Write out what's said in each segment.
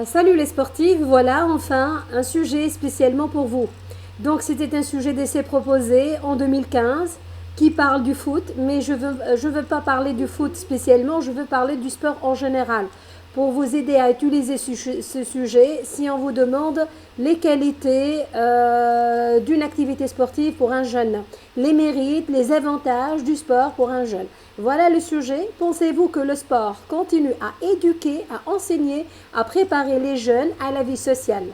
Salut les sportifs, voilà enfin un sujet spécialement pour vous. Donc c'était un sujet d'essai proposé en 2015 qui parle du foot, mais je veux pas parler du foot spécialement, je veux parler du sport en général. Pour vous aider à utiliser ce sujet, si on vous demande les qualités d'une activité sportive pour un jeune, les mérites, les avantages du sport pour un jeune. Voilà le sujet. Pensez-vous que le sport continue à éduquer, à enseigner, à préparer les jeunes à la vie sociale?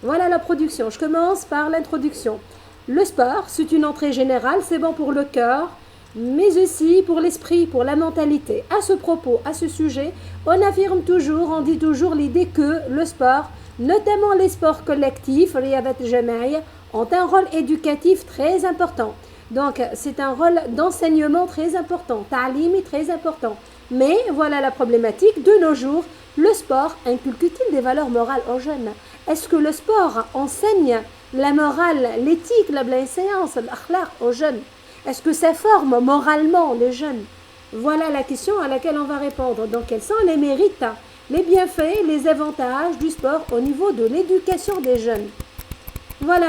Voilà la production. Je commence par l'introduction. Le sport, c'est une entrée générale, c'est bon pour le cœur, mais aussi pour l'esprit, pour la mentalité. À ce propos, à ce sujet, on affirme toujours, on dit toujours l'idée que le sport, notamment les sports collectifs, ont un rôle éducatif très important. Donc, c'est un rôle d'enseignement très important, ta'limi très important. Mais voilà la problématique, de nos jours, le sport inculque-t-il des valeurs morales aux jeunes? Est-ce que le sport enseigne la morale, l'éthique, la bienséance, l'akhlaq aux jeunes? Est-ce que ça forme moralement les jeunes? Voilà la question à laquelle on va répondre. Donc, quels sont les mérites, les bienfaits, les avantages du sport au niveau de l'éducation des jeunes? Voilà.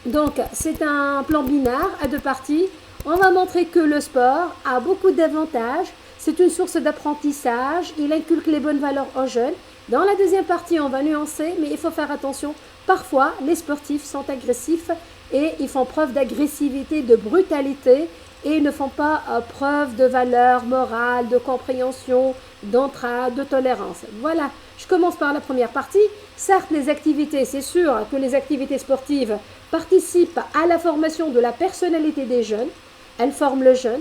Donc, c'est un plan binaire à deux parties. On va montrer que le sport a beaucoup d'avantages. C'est une source d'apprentissage. Il inculque les bonnes valeurs aux jeunes. Dans la deuxième partie, on va nuancer, mais il faut faire attention. Parfois, les sportifs sont agressifs et ils font preuve d'agressivité, de brutalité et ils ne font pas preuve de valeur morale, de compréhension, d'entraide, de tolérance. Voilà, je commence par la première partie. Certes, les activités, c'est sûr que les activités sportives participent à la formation de la personnalité des jeunes. Elles forment le jeune,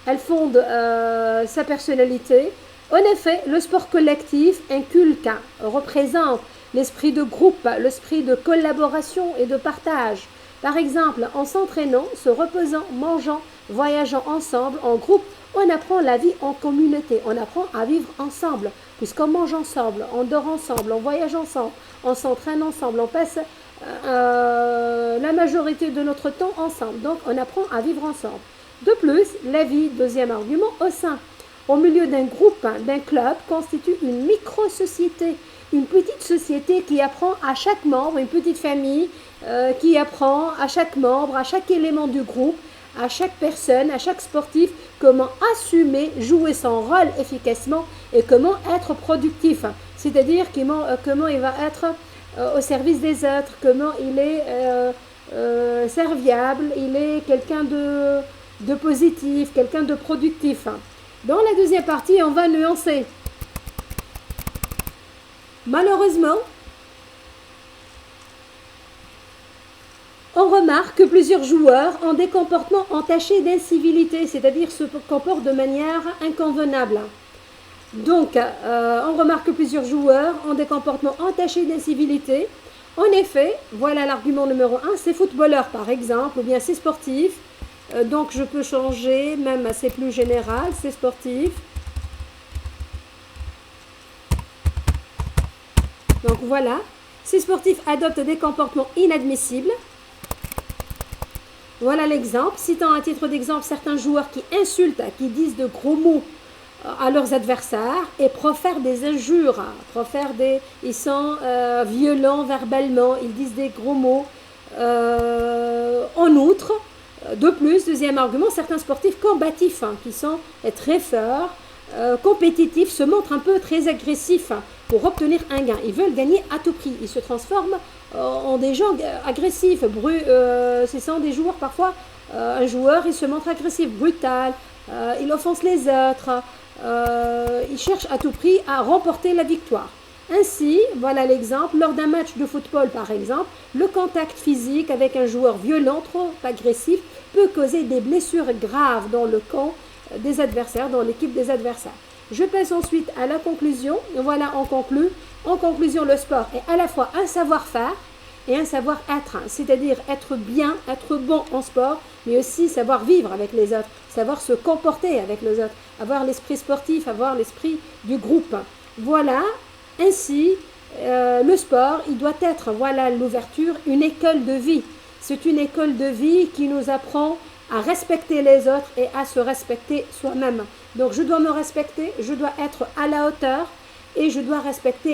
elles fondent sa personnalité. En effet, le sport collectif inculque, représente l'esprit de groupe, l'esprit de collaboration et de partage. Par exemple, en s'entraînant, se reposant, mangeant, voyageant ensemble, en groupe, on apprend la vie en communauté, on apprend à vivre ensemble, puisqu'on mange ensemble, on dort ensemble, on voyage ensemble, on s'entraîne ensemble, on passe la majorité de notre temps ensemble. Donc, on apprend à vivre ensemble. De plus, la vie, deuxième argument, au milieu d'un groupe, d'un club, constitue une micro-société, une petite société qui apprend à chaque membre, une petite famille qui apprend à chaque membre, à chaque élément du groupe, à chaque personne, à chaque sportif, comment assumer, jouer son rôle efficacement et comment être productif. C'est-à-dire comment il va être au service des autres, comment il est serviable, il est quelqu'un de positif, quelqu'un de productif. Dans la deuxième partie, on va nuancer. Malheureusement, on remarque que plusieurs joueurs ont des comportements entachés d'incivilité, c'est-à-dire se comportent de manière inconvenable. Donc, on remarque que plusieurs joueurs ont des comportements entachés d'incivilité. En effet, voilà l'argument numéro 1, c'est footballeurs par exemple, ou bien c'est sportifs. Donc, je peux changer, même c'est plus général, c'est sportif. Donc, voilà. Ces sportifs adoptent des comportements inadmissibles. Voilà l'exemple. Citant à titre d'exemple certains joueurs qui insultent, qui disent de gros mots à leurs adversaires et profèrent des injures. Ils sont violents verbalement, ils disent des gros mots. En outre, de plus, deuxième argument, certains sportifs combatifs qui sont très forts, compétitifs, se montrent un peu très agressifs pour obtenir un gain. Ils veulent gagner à tout prix. Ils se transforment en des gens agressifs. Ce sont des joueurs parfois, un joueur, il se montre agressif, brutal, il offense les autres, il cherche à tout prix à remporter la victoire. Ainsi, voilà l'exemple, lors d'un match de football par exemple, le contact physique avec un joueur violent, trop agressif, peut causer des blessures graves dans le camp des adversaires, dans l'équipe des adversaires. Je passe ensuite à la conclusion. Voilà, on conclut. En conclusion, le sport est à la fois un savoir-faire et un savoir-être, c'est-à-dire être bien, être bon en sport, mais aussi savoir vivre avec les autres, savoir se comporter avec les autres, avoir l'esprit sportif, avoir l'esprit du groupe. Voilà. Ainsi, le sport, il doit être, voilà l'ouverture, une école de vie. C'est une école de vie qui nous apprend à respecter les autres et à se respecter soi-même. Donc, je dois me respecter, je dois être à la hauteur et je dois respecter